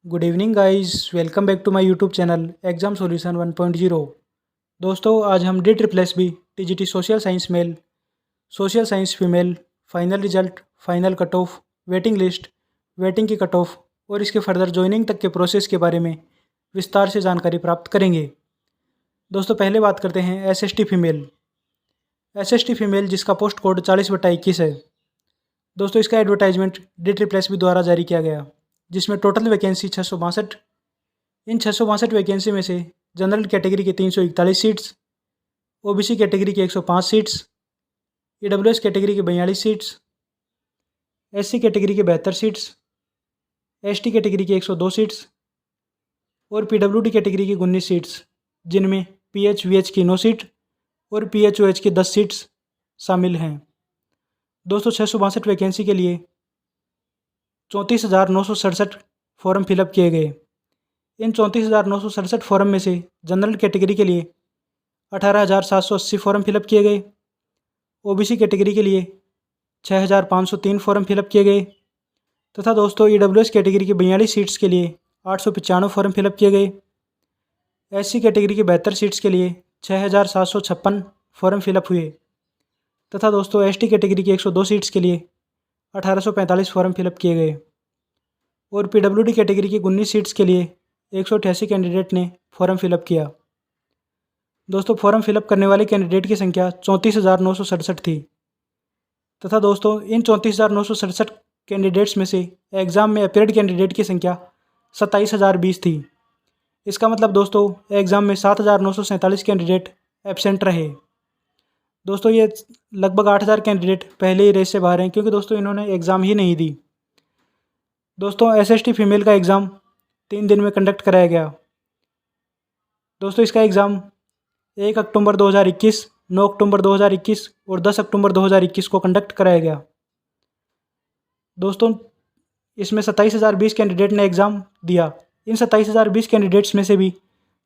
Good evening guys, welcome back to my YouTube channel exam solution 1.0। दोस्तों, आज हम D triple S B TGT social science male, social science female, final result, final cut off, waiting list, waiting की cut off और इसके further joining तक के process के बारे में विस्तार से जानकारी प्राप्त करेंगे। दोस्तों, पहले बात करते हैं एसएसटी फीमेल। एसएसटी फीमेल जिसका पोस्ट कोड 40/21 है। दोस्तों, इसका advertisement D triple S B द्वारा जारी किया गया, जिसमें टोटल वैकेंसी 662। इन 662 वैकेंसी में से जनरल कैटेगरी की 341 सीट्स, ओबीसी कैटेगरी की 105 सीट्स, ईडब्ल्यूएस कैटेगरी की 42 सीट्स, एससी कैटेगरी की 72 सीट्स, एसटी कैटेगरी की 102 सीट्स और पीडब्ल्यूडी कैटेगरी की 19 सीट्स, जिनमें पीएचवीएच की 9 सीट और पीएचओएच की 10 सीट्स शामिल हैं। दोस्तों, 662 वैकेंसी के लिए 34,967 फॉर्म फिलअप किए गए। इन 34,967 फॉर्म में से जनरल कैटेगरी के लिए 18,780 फॉर्म फिलअप किए गए, ओबीसी कैटेगरी के लिए 6,503 फॉर्म फिलअप किए गए तथा दोस्तों ईडब्ल्यूएस कैटेगरी की 42 सीट्स के लिए 895 फॉर्म फिलअप किए गए। एससी कैटेगरी की 72 सीट्स के लिए 6,756 फॉर्म फिलअप हुए तथा दोस्तों एसटी कैटेगरी की 102 सीट्स के लिए 1,845 फॉर्म फिलअप किए गए और पीडब्ल्यूडी कैटेगरी की 19 सीट्स के लिए 188 कैंडिडेट ने फॉर्म फिलअप किया। दोस्तों, फॉर्म फिलअप करने वाले कैंडिडेट की संख्या 34,967 थी तथा दोस्तों इन 34,967 कैंडिडेट्स में से एग्ज़ाम में अपेयर्ड कैंडिडेट की संख्या 27,020 थी। इसका मतलब दोस्तों एग्ज़ाम में 7,947 कैंडिडेट एब्सेंट रहे। दोस्तों, ये लगभग 8,000 कैंडिडेट पहले ही रेस से बाहर हैं, क्योंकि दोस्तों इन्होंने एग्ज़ाम ही नहीं दी। दोस्तों, एसएसटी फीमेल का एग्ज़ाम 3 दिन में कंडक्ट कराया गया। दोस्तों, इसका एग्ज़ाम 1 अक्टूबर 2021, 9 अक्टूबर 2021 और 10 अक्टूबर 2021 को कंडक्ट कराया गया। दोस्तों, इसमें 27,020 कैंडिडेट ने एग्ज़ाम दिया। इन 27,020 कैंडिडेट्स में से भी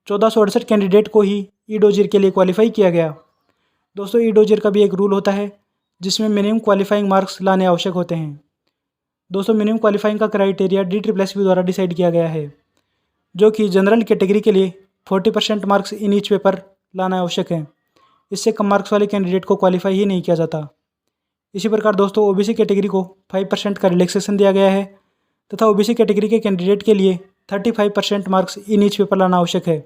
1,468 कैंडिडेट को ही ई डोजियर के लिए क्वालिफाई किया गया। दोस्तों, ई डोजियर का भी एक रूल होता है जिसमें मिनिमम क्वालिफाइंग मार्क्स लाने आवश्यक होते हैं। दोस्तों, मिनिमम क्वालिफाइंग का criteria D triple S B द्वारा डिसाइड किया गया है, जो कि जनरल कैटेगरी के लिए 40% मार्क्स इन ईच पेपर लाना आवश्यक है। इससे कम मार्क्स वाले कैंडिडेट को क्वालिफाई ही नहीं किया जाता। इसी प्रकार दोस्तों ओबीसी कैटेगरी को 5% का रिलैक्सेशन दिया गया है तथा ओबीसी कैटेगरी के कैंडिडेट के लिए 35% मार्क्स इन ईच पेपर लाना आवश्यक है।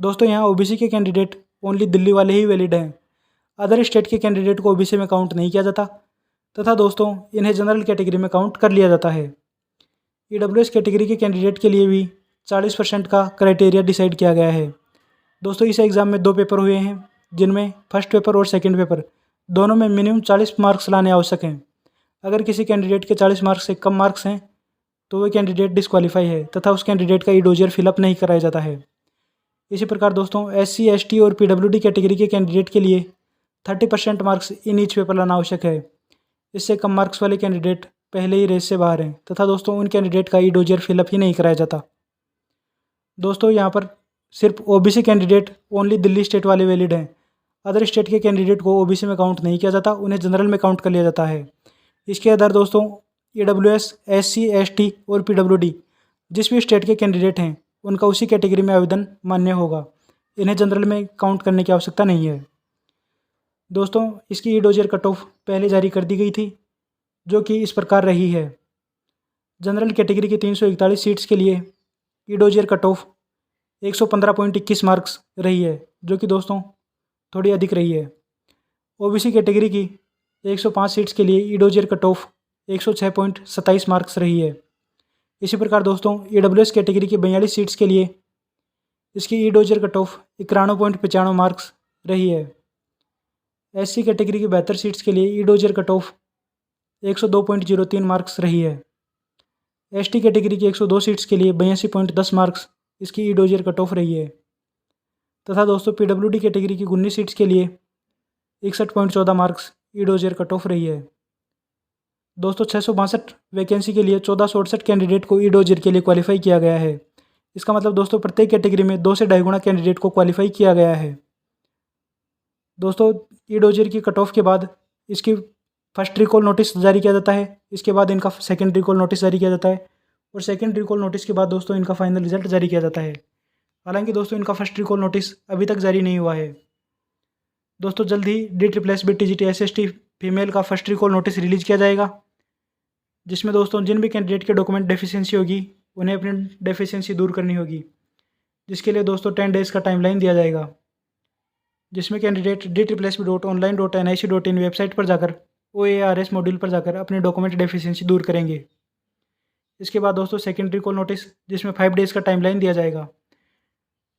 दोस्तों, यहाँ ओबीसी के कैंडिडेट ओनली दिल्ली वाले ही वैलिड हैं। अदर स्टेट के कैंडिडेट को ओबीसी में काउंट नहीं किया जाता तथा दोस्तों इन्हें जनरल कैटेगरी में काउंट कर लिया जाता है। ईडब्ल्यूएस कैटेगरी के कैंडिडेट के लिए भी 40% का क्राइटेरिया डिसाइड किया गया है। दोस्तों, इस एग्ज़ाम में 2 पेपर हुए हैं, जिनमें फर्स्ट पेपर और सेकंड पेपर दोनों में मिनिमम 40 मार्क्स लाने आवश्यक हैं। अगर किसी कैंडिडेट के 40 मार्क्स से कम मार्क्स हैं तो वह कैंडिडेट डिस्क्वालीफाई है तथा उस कैंडिडेट का ई डोजियर फिलअप नहीं कराया जाता है। इसी प्रकार दोस्तों एससी, एसटी और पीडब्ल्यूडी कैटेगरी के कैंडिडेट के लिए 30% मार्क्स इन ईच पेपर लाना आवश्यक है। इससे कम मार्क्स वाले कैंडिडेट पहले ही रेस से बाहर हैं तथा दोस्तों उन कैंडिडेट का ई डोजियर फिलअप ही नहीं कराया जाता। दोस्तों, यहाँ पर सिर्फ OBC candidate only Delhi state वाले वैलिड हैं। अदर स्टेट के कैंडिडेट को ओबीसी में काउंट नहीं किया जाता, उन्हें जनरल में काउंट कर लिया जाता है। इसके अदर दोस्तों ईडब्ल्यूएस, एससी, एसटी और पीडब्ल्यूडी जिस भी स्टेट के कैंडिडेट हैं उनका उसी कैटेगरी में आवेदन मान्य होगा। इन्हें जनरल में काउंट करने की आवश्यकता नहीं है। दोस्तों, इसकी ई डोजियर कट ऑफ पहले जारी कर दी गई थी, जो कि इस प्रकार रही है। जनरल कैटेगरी की 341 सीट्स के लिए ई डोजियर कट ऑफ 115.21 मार्क्स रही है, जो कि दोस्तों थोड़ी अधिक रही है। ओबीसी कैटेगरी की 105 सीट्स के लिए ई डोजियर कट ऑफ 106.27 मार्क्स रही है। इसी प्रकार दोस्तों ईडब्ल्यूएस कैटेगरी की 42 सीट्स के लिए इसकी ई डोजियर कट ऑफ 91.95 मार्क्स रही है। एससी कैटेगरी की 72 सीट्स के लिए ई डोजियर कट ऑफ 102.03 मार्क्स रही है। एसटी कैटेगरी की 102 सीट्स के लिए 82.10 मार्क्स इसकी ई डोजियर कट ऑफ रही है तथा दोस्तों पीडब्ल्यूडी कैटेगरी की 19 सीट्स के लिए 61.14 मार्क्स ई डोजियर कट ऑफ रही है। दोस्तों, 662 वैकेंसी के लिए 1,468 कैंडिडेट को ई डोजियर के लिए क्वालिफाई किया गया है। इसका मतलब दोस्तों प्रत्येक कैटेगरी में 2 से 2.5 गुना कैंडिडेट को क्वालिफाई किया गया है। दोस्तों, ई डोजियर की कट ऑफ के बाद इसकी फर्स्ट रिकॉल नोटिस जारी किया जाता है, इसके बाद इनका सेकंड रिकॉल नोटिस जारी किया जाता है और सेकंड रिकॉल नोटिस के बाद दोस्तों इनका फाइनल रिजल्ट जारी किया जाता है। हालांकि दोस्तों इनका फर्स्ट रिकॉल नोटिस अभी तक जारी नहीं हुआ है। दोस्तों जल्द ही DSSS TGT SST फीमेल का फर्स्ट रिकॉल नोटिस रिलीज किया जाएगा, जिसमें दोस्तों जिन भी कैंडिडेट के डॉक्यूमेंट डेफिशिएंसी होगी उन्हें अपनी डेफिशिएंसी दूर करनी होगी, जिसके लिए दोस्तों 10 डेज़ का टाइमलाइन दिया जाएगा, जिसमें कैंडिडेट DSSS.online.nic.in वेबसाइट पर जाकर OARS मॉड्यूल पर जाकर अपने डॉक्यूमेंट डेफिशिएंसी दूर करेंगे। इसके बाद दोस्तों सेकेंड रिकॉल नोटिस, जिसमें 5 डेज़ का टाइमलाइन दिया जाएगा।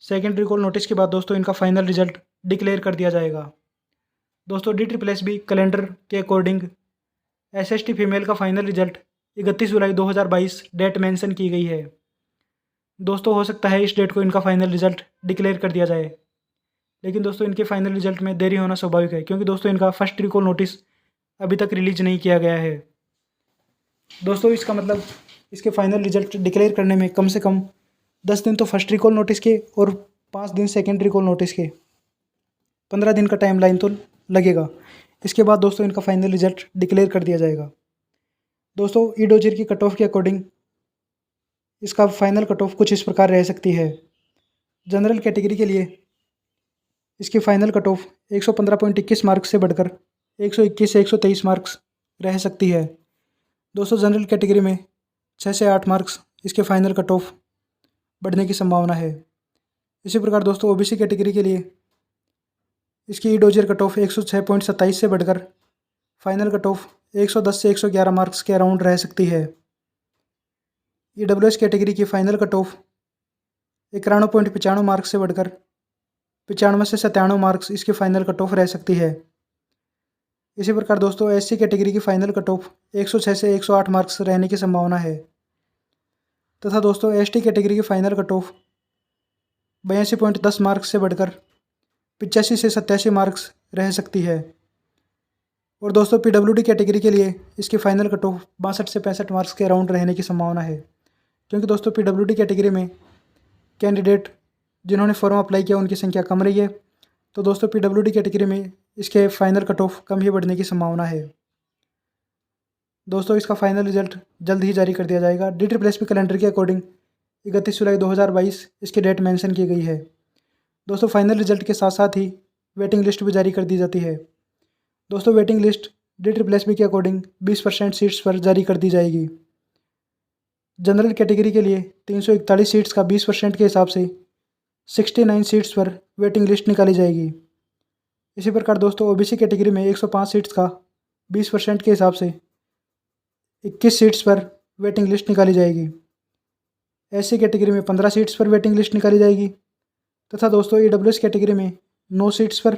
सेकेंड रिकॉल नोटिस के बाद दोस्तों इनका फाइनल रिजल्ट डिक्लेयर कर दिया जाएगा। दोस्तों DSSS कैलेंडर के अकॉर्डिंग SST फीमेल का फाइनल रिजल्ट 31 जुलाई 2022 डेट मेंशन की गई है। दोस्तों हो सकता है इस डेट को इनका फाइनल रिजल्ट डिक्लेयर कर दिया जाए, लेकिन दोस्तों इनके फाइनल रिजल्ट में देरी होना स्वाभाविक है, क्योंकि दोस्तों इनका फर्स्ट रिकॉल नोटिस अभी तक रिलीज नहीं किया गया है। दोस्तों इसका मतलब इसके फाइनल रिजल्ट डिक्लेयर करने में कम से कम 10 दिन तो फर्स्ट रिकॉल नोटिस के और 5 दिन सेकेंड रिकॉल नोटिस के, 15 दिन का टाइमलाइन तो लगेगा। इसके बाद दोस्तों इनका फाइनल रिजल्ट डिक्लेयर कर दिया जाएगा। दोस्तों ईडोजिर की कट ऑफ के अकॉर्डिंग इसका फाइनल कट ऑफ कुछ इस प्रकार रह सकती है। जनरल कैटेगरी के लिए इसकी फाइनल कट ऑफ 115.21 मार्क्स से बढ़कर 121 से 123 मार्क्स रह सकती है। दोस्तों जनरल कैटेगरी में 6 से 8 मार्क्स इसके फाइनल कट ऑफ बढ़ने की संभावना है। इसी प्रकार दोस्तों OBC कैटेगरी के लिए इसकी ईडोजिर कट ऑफ 106.27 से बढ़कर फाइनल कट ऑफ 110 से 111 मार्क्स के अराउंड रह सकती है। EWS कैटेगरी की फाइनल कट ऑफ 91.95 मार्क्स से बढ़कर 95 से 97 मार्क्स इसकी फाइनल कट ऑफ रह सकती है। इसी प्रकार दोस्तों SC कैटेगरी की फाइनल कट ऑफ 106 से 108 मार्क्स रहने की संभावना है, तथा दोस्तों ST कैटेगरी की फाइनल कट ऑफ 82.10 मार्क्स से बढ़कर 85 से 87 मार्क्स रह सकती है। और दोस्तों PWD कैटेगरी के लिए इसकी फाइनल कट ऑफ 62 से 65 मार्क्स के अराउंड रहने की संभावना है, क्योंकि दोस्तों PWD कैटेगरी में कैंडिडेट जिन्होंने फॉर्म अप्लाई किया उनकी संख्या कम रही है, तो दोस्तों PWD कैटेगरी में इसके फाइनल कट ऑफ कम ही बढ़ने की संभावना है। दोस्तों इसका फाइनल रिजल्ट जल्द ही जारी कर दिया जाएगा। DSSS कैलेंडर के अकॉर्डिंग 31 जुलाई 2022 इसकी डेट मेंशन की गई है। दोस्तों फाइनल रिजल्ट के साथ साथ ही वेटिंग लिस्ट भी जारी कर दी जाती है। दोस्तों वेटिंग लिस्ट DSSS के अकॉर्डिंग 20% सीट्स पर जारी कर दी जाएगी। जनरल कैटेगरी के लिए 341 सीट्स का 20% के हिसाब से 69 सीट्स पर वेटिंग लिस्ट निकाली जाएगी। इसी प्रकार दोस्तों OBC कैटेगरी में 105 सीट्स का 20% के हिसाब से 21 सीट्स पर वेटिंग लिस्ट निकाली जाएगी। SC कैटेगरी में 15 सीट्स पर वेटिंग लिस्ट निकाली जाएगी, तथा दोस्तों EWS कैटेगरी में 9 सीट्स पर,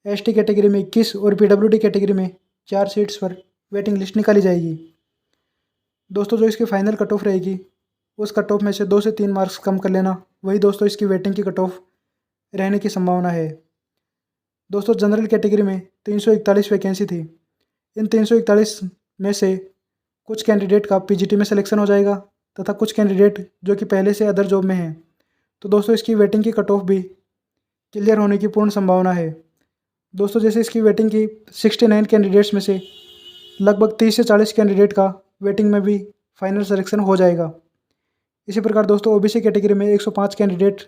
ST कैटेगरी में 21 और PWD कैटेगरी में 4 सीट्स पर वेटिंग लिस्ट निकाली जाएगी। दोस्तों जो इसकी फाइनल कट ऑफ रहेगी उस कट ऑफ में से 2 से 3 मार्क्स कम कर लेना, वही दोस्तों इसकी वेटिंग की कट ऑफ रहने की संभावना है। दोस्तों जनरल कैटेगरी में 341 वैकेंसी थी। इन 341 में से कुछ कैंडिडेट का PGT में सिलेक्शन हो जाएगा, तथा कुछ कैंडिडेट जो कि पहले से अदर जॉब में हैं, तो दोस्तों इसकी वेटिंग की कट ऑफ भी क्लियर होने की पूर्ण संभावना है। दोस्तों जैसे इसकी वेटिंग की 69 कैंडिडेट्स में से लगभग 30 से 40 कैंडिडेट का वेटिंग में भी फाइनल सिलेक्शन हो जाएगा। इसी प्रकार दोस्तों OBC कैटेगरी में 105 कैंडिडेट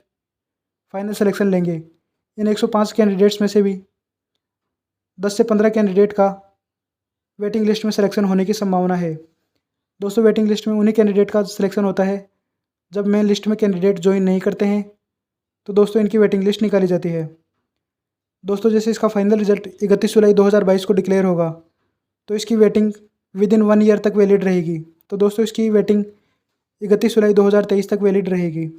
फाइनल सिलेक्शन लेंगे। इन 105 कैंडिडेट्स में से भी 10 से 15 कैंडिडेट का वेटिंग लिस्ट में सिलेक्शन होने की संभावना है। दोस्तों वेटिंग लिस्ट में उन्हीं कैंडिडेट का सिलेक्शन होता है जब मेन लिस्ट में कैंडिडेट ज्वाइन नहीं करते हैं, तो दोस्तों इनकी वेटिंग लिस्ट निकाली जाती है। दोस्तों जैसे इसका फाइनल रिजल्ट 31 जुलाई 2022 को डिक्लेयर होगा, तो इसकी वेटिंग विद इन 1 ईयर तक वैलिड रहेगी। तो दोस्तों इसकी वेटिंग 31 जुलाई 2023 तक वैलिड रहेगी।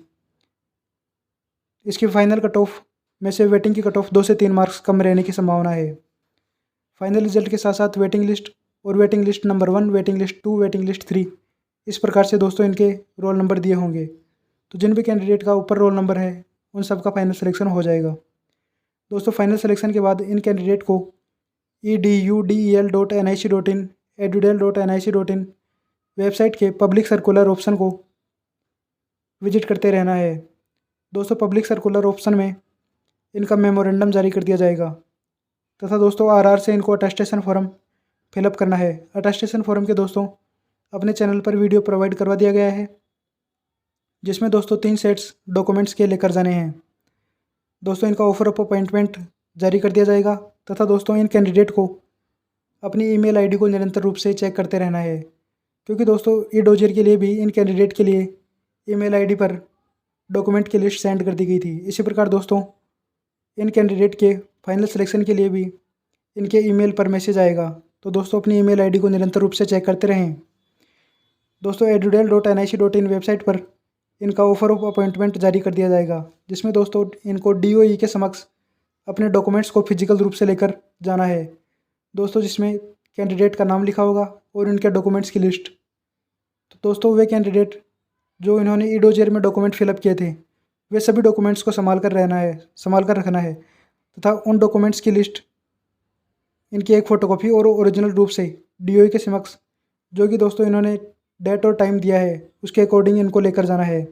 इसकी फाइनल कट ऑफ में से वेटिंग की कट ऑफ 2 से 3 मार्क्स कम रहने की संभावना है। फाइनल रिजल्ट के साथ साथ वेटिंग लिस्ट और waiting list number 1, waiting list 2, waiting list 3 इस प्रकार से दोस्तों इनके रोल नंबर दिए होंगे। तो जिन भी कैंडिडेट का ऊपर रोल नंबर है उन सब का फाइनल सिलेक्शन हो जाएगा। दोस्तों फाइनल सिलेक्शन के बाद इन कैंडिडेट को edudel.nic.in, edudel.nic.in वेबसाइट के पब्लिक सर्कुलर ऑप्शन को विजिट करते रहना है। दोस्तों पब्लिक सर्कुलर ऑप्शन में इनका मेमोरेंडम जारी कर दिया जाएगा, तथा दोस्तों RR से इनको अटेस्टेशन फॉर्म फिलअप करना है। अटेस्टेशन फॉर्म के दोस्तों अपने चैनल पर वीडियो प्रोवाइड करवा दिया गया है, जिसमें दोस्तों 3 सेट्स डॉक्यूमेंट्स के लेकर जाने हैं। दोस्तों इनका ऑफर ऑफ अपॉइंटमेंट जारी कर दिया जाएगा तथा दोस्तों इन कैंडिडेट को अपनी ईमेल आईडी को निरंतर रूप से चेक करते रहना है, क्योंकि दोस्तों ई-डोजियर के लिए भी इन कैंडिडेट के लिए ईमेल आईडी पर डॉक्यूमेंट की लिस्ट सेंड कर दी गई थी। इसी प्रकार दोस्तों इन कैंडिडेट के फाइनल सिलेक्शन के लिए भी इनके ईमेल पर मैसेज आएगा, तो दोस्तों अपनी ईमेल आईडी को निरंतर रूप से चेक करते रहें। दोस्तों edudel.nic.in वेबसाइट पर इनका ऑफर ऑफ अपॉइंटमेंट जारी कर दिया जाएगा, जिसमें दोस्तों इनको DOE के समक्ष अपने डॉक्यूमेंट्स को फिजिकल रूप से लेकर जाना है दोस्तों, जिसमें कैंडिडेट का नाम लिखा होगा और उनके डॉक्यूमेंट्स की लिस्ट। तो दोस्तों वे कैंडिडेट जो इन्होंने ई-डोजियर में डॉक्यूमेंट फिलअप किए थे, वे सभी डॉक्यूमेंट्स को संभाल कर रखना है तथा उन डॉक्यूमेंट्स की लिस्ट इनकी एक फ़ोटोकॉपी और ओरिजिनल रूप से DOE के समक्ष, जो कि दोस्तों इन्होंने डेट और टाइम दिया है, उसके अकॉर्डिंग इनको लेकर जाना है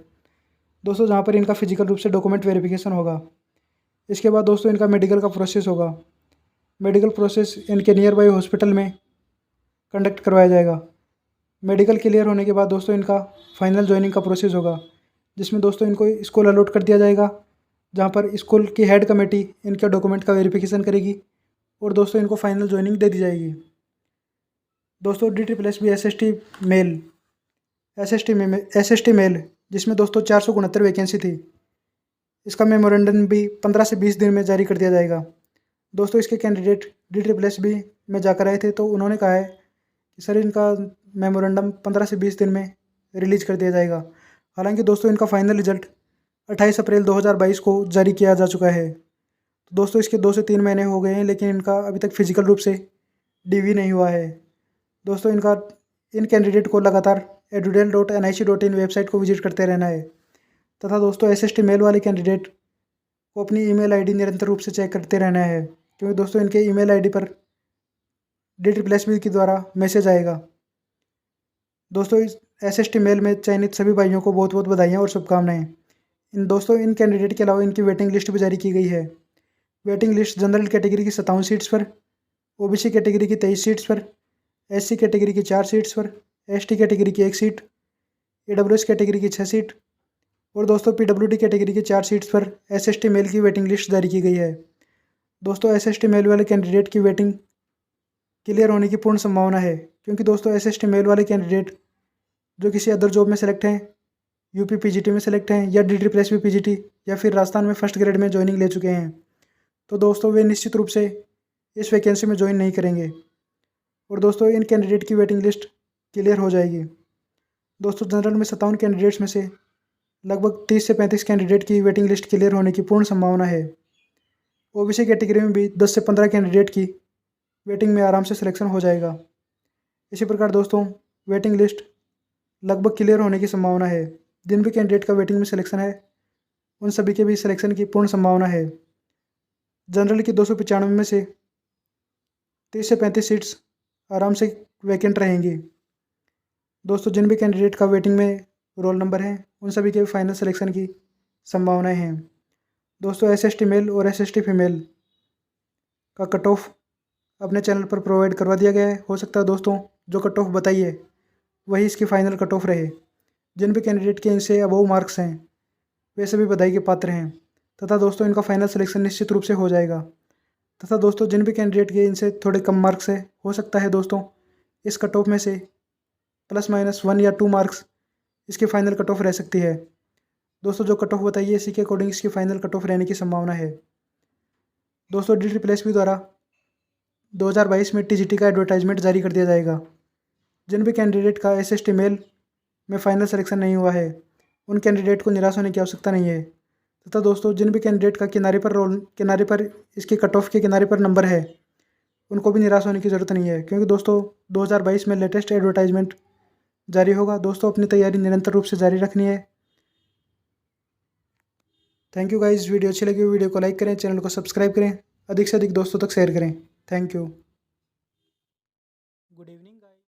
दोस्तों, जहाँ पर इनका फिजिकल रूप से डॉक्यूमेंट वेरिफिकेशन होगा। इसके बाद दोस्तों इनका मेडिकल का प्रोसेस होगा। मेडिकल प्रोसेस इनके नियर बाई हॉस्पिटल में कंडक्ट करवाया जाएगा। मेडिकल क्लियर होने के बाद दोस्तों इनका फाइनल ज्वाइनिंग का प्रोसेस होगा, जिसमें दोस्तों इनको स्कूल अलॉट कर दिया जाएगा, जहाँ पर स्कूल की हेड कमेटी इनके डॉक्यूमेंट का वेरिफिकेशन करेगी और दोस्तों इनको फाइनल ज्वाइनिंग दे दी जाएगी। दोस्तों DSSB SST मेल जिसमें दोस्तों 469 वैकेंसी थी, इसका मेमोरेंडम भी 15 से 20 दिन में जारी कर दिया जाएगा। दोस्तों इसके कैंडिडेट DSSB में जाकर आए थे, तो उन्होंने कहा है कि सर इनका मेमोरेंडम 15 से 20 दिन में रिलीज़ कर दिया जाएगा। हालांकि दोस्तों इनका फाइनल रिजल्ट 28 अप्रैल 2022 को जारी किया जा चुका है। तो दोस्तों इसके 2 से 3 महीने हो गए हैं, लेकिन इनका अभी तक फिजिकल रूप से DV नहीं हुआ है। दोस्तों इन कैंडिडेट को लगातार edudel.nic.in वेबसाइट को विजिट करते रहना है तथा दोस्तों SST मेल वाले कैंडिडेट को अपनी ईमेल आईडी निरंतर रूप से चेक करते रहना है, क्योंकि दोस्तों इनके ईमेल आईडी पर DSSB के द्वारा मैसेज आएगा। दोस्तों इस SST मेल में चयनित सभी भाइयों को बहुत बहुत बधाइयाँ और शुभकामनाएं। इन कैंडिडेट के अलावा इनकी वेटिंग लिस्ट भी जारी की गई है। वेटिंग लिस्ट जनरल कैटेगरी की 57 सीट्स पर, OBC कैटेगरी की 23 सीट्स पर, SC कैटेगरी की 4 सीट्स पर, ST कैटेगरी की 1 सीट, AWS कैटेगरी की 6 सीट और दोस्तों PWD कैटेगरी की 4 सीट्स पर SST मेल की वेटिंग लिस्ट जारी की गई है। दोस्तों SST मेल वाले कैंडिडेट की वेटिंग क्लियर होने की पूर्ण संभावना है, क्योंकि दोस्तों SST मेल वाले कैंडिडेट जो किसी अदर जॉब में सेलेक्ट हैं, UP PGT में सेलेक्ट हैं या DSSB PGT या फिर राजस्थान में फर्स्ट ग्रेड में ज्वाइनिंग ले चुके हैं, तो दोस्तों वे निश्चित रूप से इस वैकेंसी में ज्वाइन नहीं करेंगे और दोस्तों इन कैंडिडेट की वेटिंग लिस्ट क्लियर हो जाएगी। दोस्तों जनरल में 57 कैंडिडेट्स में से लगभग 30 से 35 कैंडिडेट की वेटिंग लिस्ट क्लियर होने की पूर्ण संभावना है। OBC कैटेगरी में भी 10 से 15 कैंडिडेट की वेटिंग में आराम से सिलेक्शन हो जाएगा। इसी प्रकार दोस्तों वेटिंग लिस्ट लगभग क्लियर होने की संभावना है। जिन भी कैंडिडेट का वेटिंग में सिलेक्शन है, उन सभी के भी सिलेक्शन की पूर्ण संभावना है। जनरल की 295 में से 30 से 35 सीट्स आराम से वैकेंट रहेंगी। दोस्तों जिन भी कैंडिडेट का वेटिंग में रोल नंबर है, उन सभी के फाइनल सिलेक्शन की संभावनाएं हैं। दोस्तों SST मेल और SST फीमेल का कट ऑफ अपने चैनल पर प्रोवाइड करवा दिया गया है। हो सकता है दोस्तों जो कट ऑफ बताई है वही इसकी फाइनल कट ऑफ रहे। जिन भी कैंडिडेट के इनसे अबव मार्क्स हैं, वे सभी बधाई के पात्र हैं तथा दोस्तों इनका फाइनल सिलेक्शन निश्चित रूप से हो जाएगा। तथा दोस्तों जिन भी कैंडिडेट के इनसे थोड़े कम मार्क्स है, हो सकता है दोस्तों इस कट ऑफ में से ±1 या 2 मार्क्स इसकी फ़ाइनल कट ऑफ रह सकती है। दोस्तों जो कट ऑफ बताइए इसी के अकॉर्डिंग इसकी फ़ाइनल कट ऑफ रहने की संभावना है। दोस्तों DSSB द्वारा 2022 में TGT का एडवर्टाइजमेंट जारी कर दिया जाएगा। जिन भी कैंडिडेट का SST मेल में फाइनल सिलेक्शन नहीं हुआ है, उन कैंडिडेट को निराश होने की आवश्यकता नहीं है। तथा दोस्तों जिन भी कैंडिडेट का किनारे पर इसके कट ऑफ के किनारे पर नंबर है, उनको भी निराश होने की ज़रूरत नहीं है, क्योंकि दोस्तों 2022 में लेटेस्ट एडवर्टाइजमेंट जारी होगा। दोस्तों अपनी तैयारी निरंतर रूप से जारी रखनी है। Thank you guys. वीडियो अच्छी लगी वीडियो को लाइक करें, चैनल को सब्सक्राइब करें, अधिक से अधिक दोस्तों तक शेयर करें। Thank you.